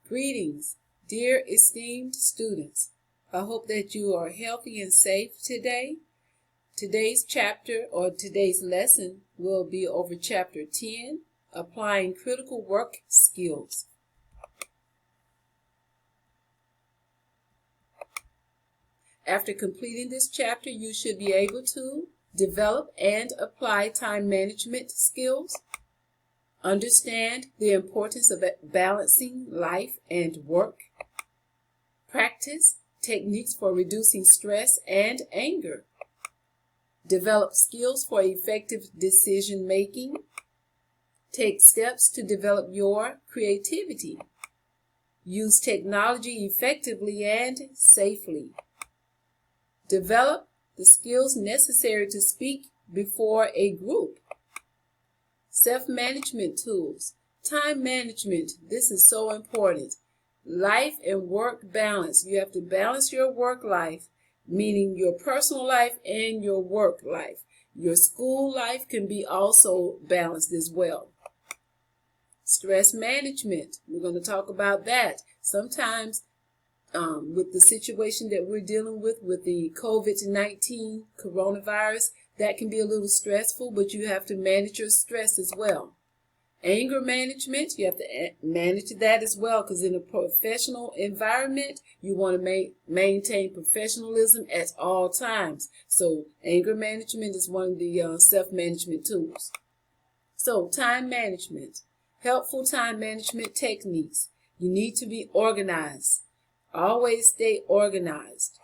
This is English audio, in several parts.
Greetings, dear esteemed students. I hope that you are healthy and safe today. Today's chapter or today's lesson will be over chapter 10, Applying Critical Work Skills. After completing this chapter, you should be able to develop and apply time management skills, understand the importance of balancing life and work, practice techniques for reducing stress and anger, develop skills for effective decision making, take steps to develop your creativity, use technology effectively and safely, develop the skills necessary to speak before a group. Self-management tools, time management, this is so important. Life and work balance. You have to balance your work life, meaning your personal life and your work life. Your school life can be also balanced as well. Stress management, we're going to talk about that. Sometimes with the situation that we're dealing with the COVID-19 coronavirus, that can be a little stressful, but you have to manage your stress as well. Anger management, you have to manage that as well, because in a professional environment, you want to maintain professionalism at all times. So anger management is one of the self-management tools. So time management, helpful time management techniques. You need to be organized. Always stay organized.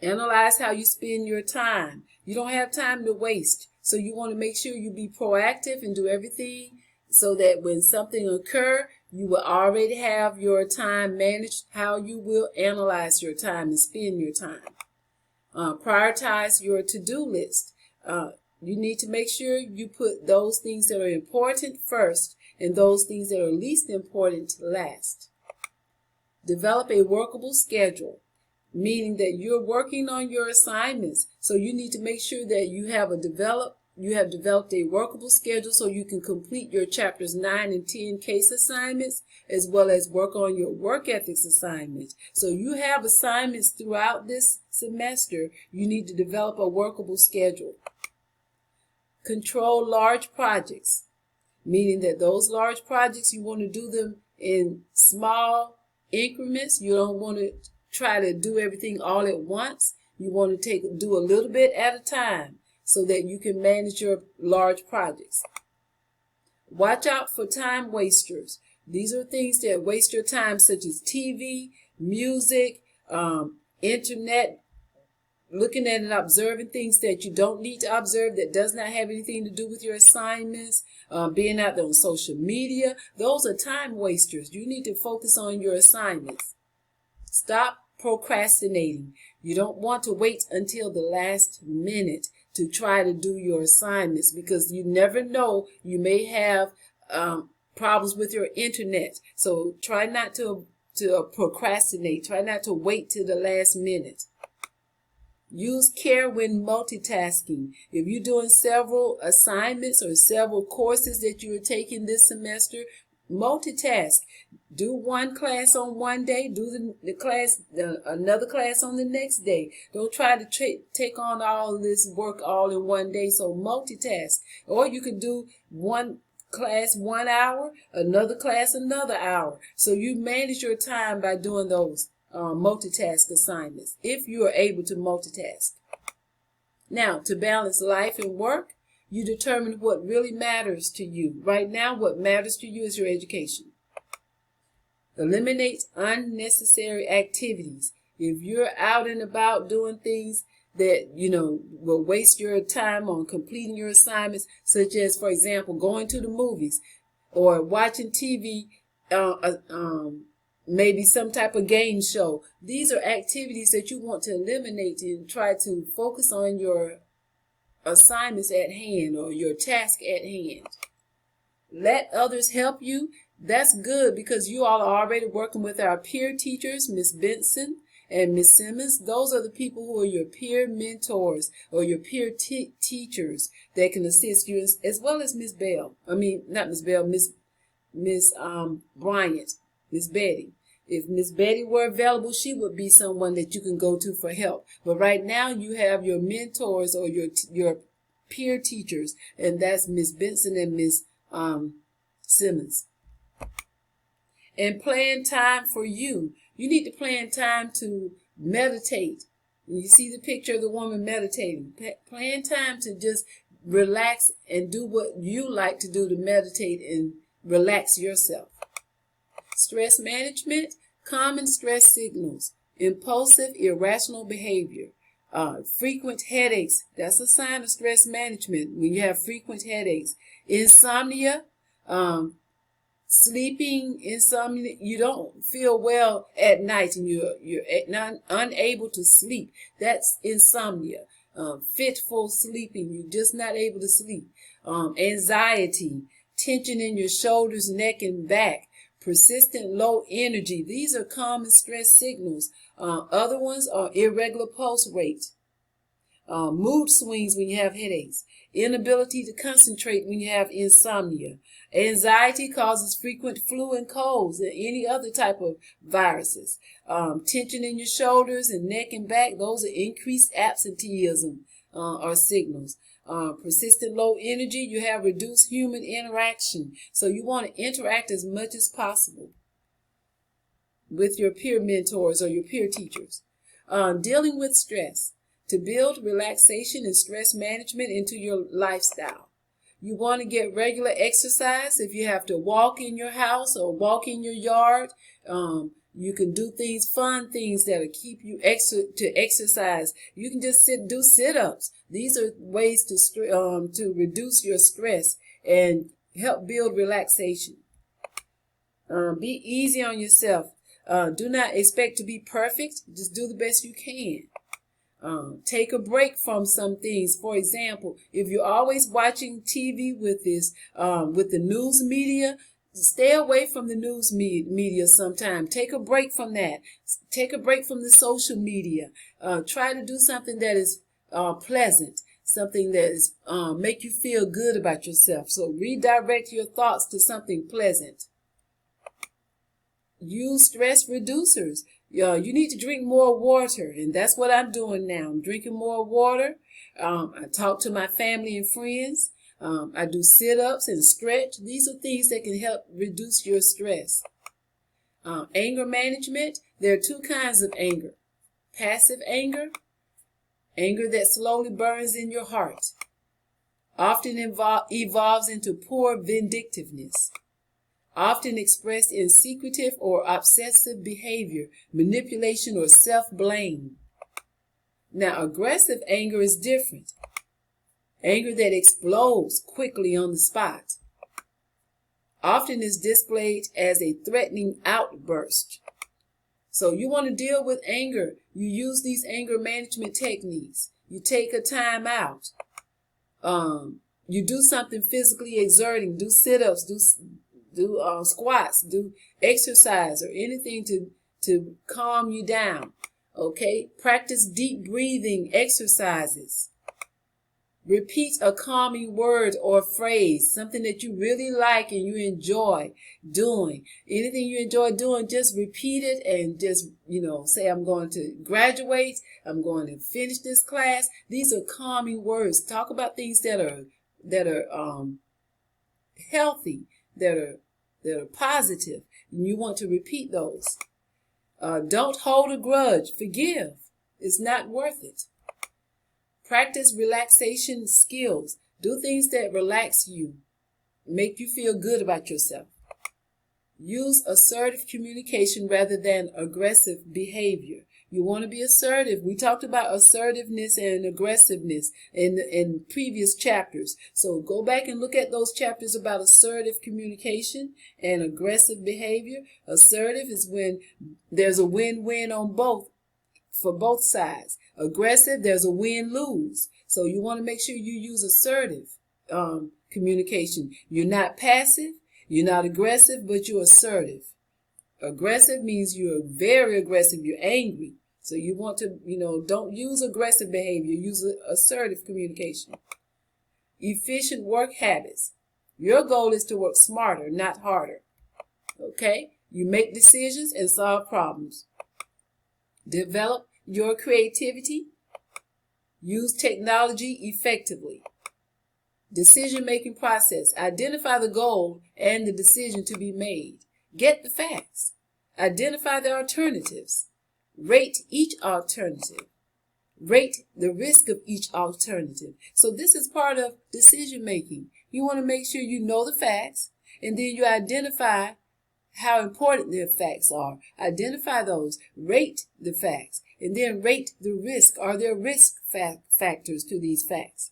Analyze how you spend your time. You don't have time to waste, so you want to make sure you be proactive and do everything so that when something occurs, you will already have your time managed, how you will analyze your time and spend your time. Prioritize your to-do list. You need to make sure you put those things that are important first and those things that are least important last. Develop a workable schedule, meaning that you're working on your assignments. So you need to make sure that you have developed a workable schedule so you can complete your chapters 9 and 10 case assignments, as well as work on your work ethics assignments. So you have assignments throughout this semester. You need to develop a workable schedule. Control large projects, meaning that those large projects, you want to do them in small increments. You don't want to try to do everything all at once. You want to do a little bit at a time so that you can manage your large projects. Watch out for time wasters. These are things that waste your time, such as TV, music, internet, looking at and observing things that you don't need to observe, that does not have anything to do with your assignments, being out there on social media. Those are time wasters. You need to focus on your assignments. Stop procrastinating. You don't want to wait until the last minute to try to do your assignments, because you never know, you may have problems with your internet. So try not to procrastinate. Try not to wait till the last minute. Use care when multitasking. If you're doing several assignments or several courses that you're taking this semester, multitask. Do one class on one day, do another class on the next day. Don't try to take on all this work all in one day, so multitask. Or you could do one class 1 hour, another class another hour. So you manage your time by doing those multitask assignments, if you are able to multitask. Now, to balance life and work, you determine what really matters to you. Right now, what matters to you is your education. Eliminate unnecessary activities. If you're out and about doing things that, will waste your time on completing your assignments, such as, for example, going to the movies or watching TV, maybe some type of game show. These are activities that you want to eliminate and try to focus on your assignments at hand or your task at hand. Let others help you. That's good, because you all are already working with our peer teachers, Miss Benson and Miss Simmons. Those are the people who are your peer mentors or your peer teachers that can assist you, as well as Miss Bell. Not Miss Bell, Miss Bryant. Miss Betty. If Miss Betty were available, she would be someone that you can go to for help. But right now, you have your mentors or your peer teachers, and that's Miss Benson and Miss Simmons. And plan time for you. You need to plan time to meditate. You see the picture of the woman meditating. Plan time to just relax and do what you like to do to meditate and relax yourself. Stress management, common stress signals, impulsive, irrational behavior, frequent headaches. That's a sign of stress management when you have frequent headaches. Insomnia, sleeping, insomnia, you don't feel well at night and you're unable to sleep. That's insomnia. Fitful sleeping, you're just not able to sleep. Anxiety, tension in your shoulders, neck, and back. Persistent low energy. These are common stress signals. Other ones are irregular pulse rate. Mood swings when you have headaches. Inability to concentrate when you have insomnia. Anxiety causes frequent flu and colds and any other type of viruses. Tension in your shoulders and neck and back. Those are increased absenteeism or signals. Persistent low energy, you have reduced human interaction. So you want to interact as much as possible with your peer mentors or your peer teachers. Dealing with stress, to build relaxation and stress management into your lifestyle. You want to get regular exercise. If you have to walk in your house or walk in your yard, you can do fun things that'll keep you to exercise. You can just do sit-ups. These are ways to reduce your stress and help build relaxation. Be easy on yourself. Do not expect to be perfect. Just do the best you can. Take a break from some things. For example, if you're always watching TV with the news media, stay away from the news media sometime. Take a break from that. Take a break from the social media. Try to do something that is pleasant, something that is make you feel good about yourself. So redirect your thoughts to something pleasant. Use stress reducers. You need to drink more water, and that's what I'm doing now. I'm drinking more water. I talk to my family and friends. I do sit-ups and stretch. These are things that can help reduce your stress. Anger management. There are two kinds of anger. Passive anger, anger that slowly burns in your heart, often evolves into poor vindictiveness, often expressed in secretive or obsessive behavior, manipulation, or self-blame. Now, aggressive anger is different. Anger that explodes quickly on the spot, often is displayed as a threatening outburst. So you want to deal with anger. You use these anger management techniques. You take a time out. You do something physically exerting. Do sit-ups, do squats, do exercise or anything to calm you down. Okay? Practice deep breathing exercises. Repeat a calming word or phrase, something that you really like and you enjoy doing. Anything you enjoy doing, just repeat it and just, say, I'm going to graduate. I'm going to finish this class. These are calming words. Talk about things that are healthy, that are positive, and you want to repeat those. Don't hold a grudge. Forgive. It's not worth it. Practice relaxation skills. Do things that relax you, make you feel good about yourself. Use assertive communication rather than aggressive behavior. You want to be assertive. We talked about assertiveness and aggressiveness in previous chapters. So go back and look at those chapters about assertive communication and aggressive behavior. Assertive is when there's a win-win for both sides. Aggressive, there's a win-lose. So you want to make sure you use assertive communication. You're not passive, you're not aggressive, but you're assertive. Aggressive means you're very aggressive, you're angry. So you want to, don't use aggressive behavior, use assertive communication. Efficient work habits. Your goal is to work smarter, not harder. Okay? You make decisions and solve problems. Develop your creativity. Use technology effectively. Decision-making process. Identify the goal and the decision to be made. Get the facts. Identify the alternatives. Rate each alternative. Rate the risk of each alternative. So this is part of decision-making. You want to make sure you know the facts, and then you identify how important the facts are. Identify those. Rate the facts, and then rate the risk. Are there risk factors to these facts?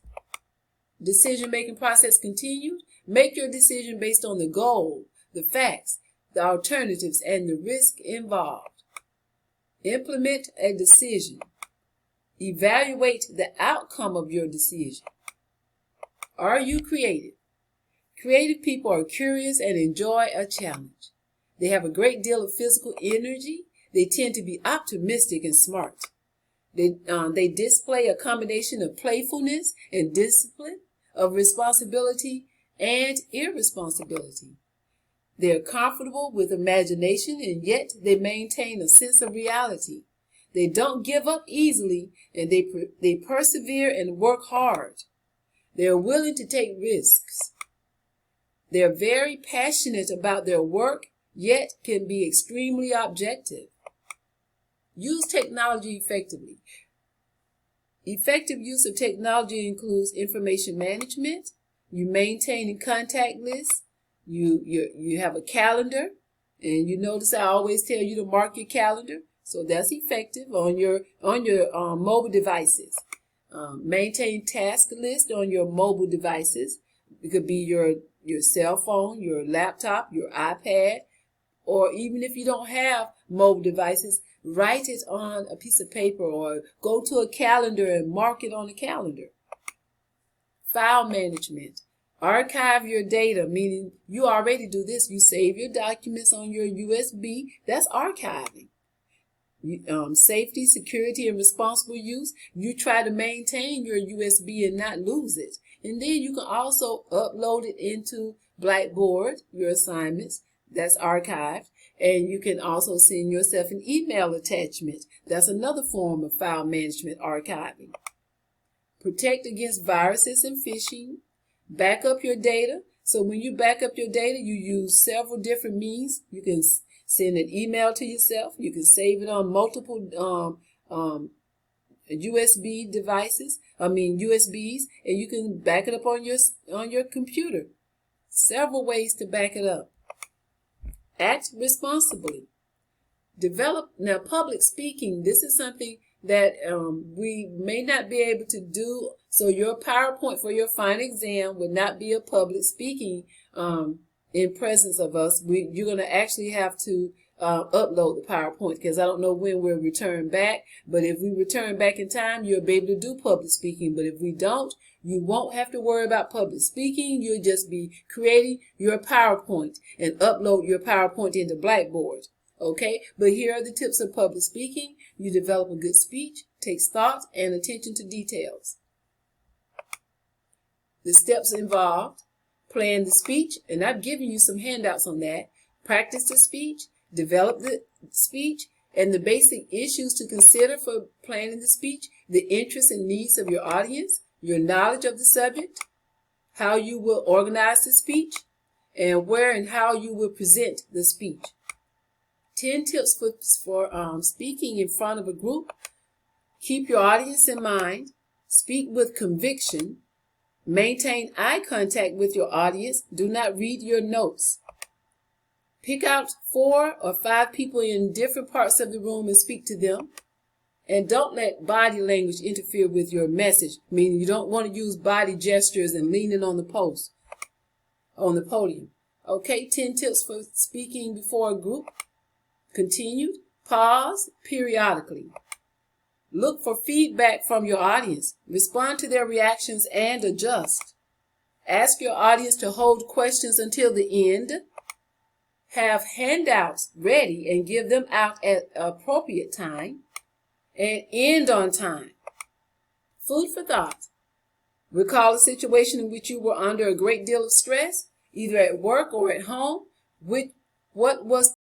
Decision-making process continued. Make your decision based on the goal, the facts, the alternatives, and the risk involved. Implement a decision. Evaluate the outcome of your decision. Are you creative? Creative people are curious and enjoy a challenge. They have a great deal of physical energy. They tend to be optimistic and smart. They display a combination of playfulness and discipline, of responsibility and irresponsibility. They are comfortable with imagination, and yet they maintain a sense of reality. They don't give up easily, and they persevere and work hard. They are willing to take risks. They are very passionate about their work, yet can be extremely objective. Use technology effectively. Effective use of technology includes information management. You maintain a contact list. You have a calendar, and you notice I always tell you to mark your calendar. So that's effective on your mobile devices. Maintain task list on your mobile devices. It could be your cell phone, your laptop, your iPad, or even if you don't have mobile devices, write it on a piece of paper or go to a calendar and mark it on the calendar. File management. Archive your data, meaning you already do this. You save your documents on your USB. That's archiving. Safety, security, and responsible use. You try to maintain your USB and not lose it. And then you can also upload it into Blackboard, your assignments. That's archived. And you can also send yourself an email attachment. That's another form of file management archiving. Protect against viruses and phishing. Back up your data. So when you back up your data, you use several different means. You can send an email to yourself. You can save it on multiple USB devices. USBs, and you can back it up on your computer. Several ways to back it up. Act responsibly. Now, public speaking. This is something that we may not be able to do. So your PowerPoint for your final exam would not be a public speaking in presence of us. You're going to actually have to upload the PowerPoint, because I don't know when we'll return back. But if we return back in time, you'll be able to do public speaking. But if we don't, you won't have to worry about public speaking. You'll just be creating your PowerPoint and upload your PowerPoint into Blackboard. Okay, but here are the tips of public speaking. You develop a good speech, takes thought and attention to details. The steps involved: plan the speech, and I've given you some handouts on that. Practice the speech, develop the speech, and the basic issues to consider for planning the speech: the interests and needs of your audience, your knowledge of the subject, how you will organize the speech, and where and how you will present the speech. 10 tips for speaking in front of a group. Keep your audience in mind. Speak with conviction. Maintain eye contact with your audience. Do not read your notes. Pick out 4 or 5 people in different parts of the room and speak to them. And don't let body language interfere with your message, meaning you don't want to use body gestures and leaning on the podium. Okay, 10 tips for speaking before a group. Continued. Pause periodically. Look for feedback from your audience. Respond to their reactions and adjust. Ask your audience to hold questions until the end. Have handouts ready and give them out at appropriate time. And end on time. Food for thought. Recall a situation in which you were under a great deal of stress, either at work or at home. What was